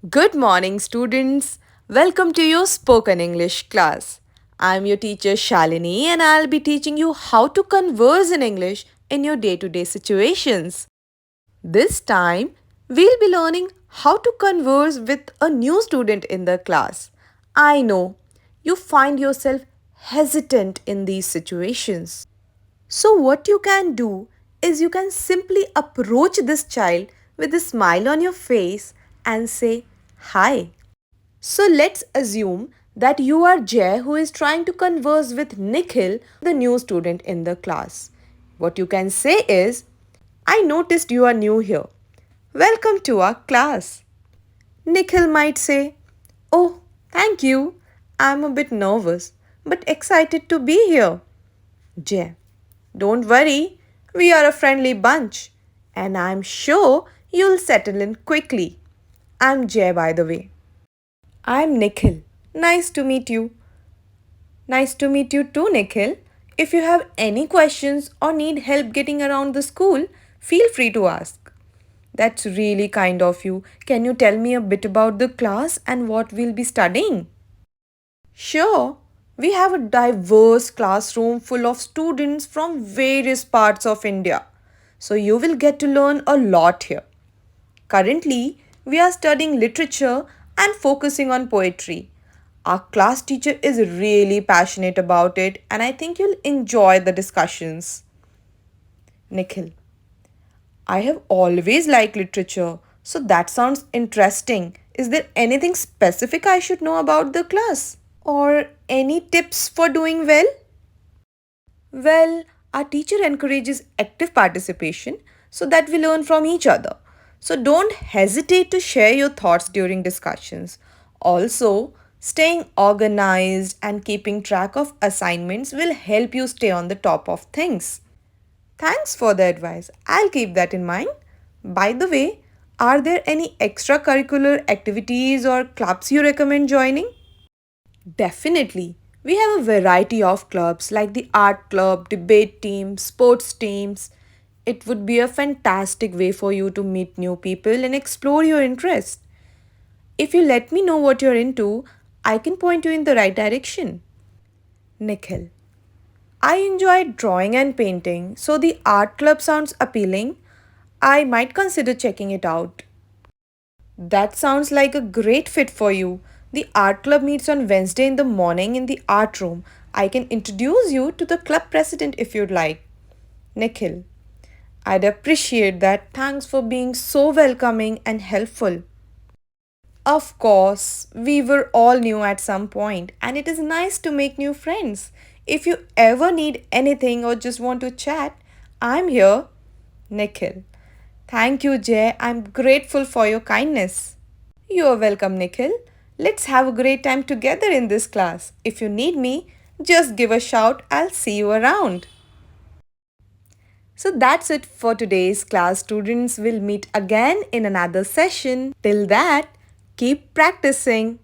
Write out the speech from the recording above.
Good morning, students. Welcome to your spoken English class. I'm your teacher Shalini, and I'll be teaching you how to converse in English in your day to day situations. This time, we'll be learning how to converse with a new student in the class. I know you find yourself hesitant in these situations. So, what you can do is you can simply approach this child with a smile on your face and say, Hi. So, let's assume that you are Jay who is trying to converse with Nikhil, the new student in the class. What you can say is, I noticed you are new here. Welcome to our class. Nikhil might say, Oh, thank you. I'm a bit nervous, but excited to be here. Jay, don't worry, we are a friendly bunch, and I'm sure you'll settle in quickly. I'm Jay, by the way. I'm Nikhil. Nice to meet you. Nice to meet you too, Nikhil. If you have any questions or need help getting around the school, feel free to ask. That's really kind of you. Can you tell me a bit about the class and what we'll be studying? Sure, we have a diverse classroom full of students from various parts of India. So you will get to learn a lot here. Currently, we are studying literature and focusing on poetry. Our class teacher is really passionate about it, and I think you'll enjoy the discussions. Nikhil, I have always liked literature, so that sounds interesting. Is there anything specific I should know about the class? Or any tips for doing well? Well, our teacher encourages active participation so that we learn from each other. So don't hesitate to share your thoughts during discussions. Also, staying organized and keeping track of assignments will help you stay on the top of things. Thanks for the advice. I'll keep that in mind. By the way, are there any extracurricular activities or clubs you recommend joining? Definitely. We have a variety of clubs like the art club, debate team, sports teams. It would be a fantastic way for you to meet new people and explore your interests. If you let me know what you're into, I can point you in the right direction. Nikhil. I enjoy drawing and painting, so the art club sounds appealing. I might consider checking it out. That sounds like a great fit for you. The art club meets on Wednesday in the morning in the art room. I can introduce you to the club president if you'd like. Nikhil, I'd appreciate that. Thanks for being so welcoming and helpful. Of course, we were all new at some point, and it is nice to make new friends. If you ever need anything or just want to chat, I'm here. Nikhil. Thank you, Jay. I'm grateful for your kindness. You're welcome, Nikhil. Let's have a great time together in this class. If you need me, just give a shout. I'll see you around. So that's it for today's class. Students will meet again in another session. Till that, keep practicing.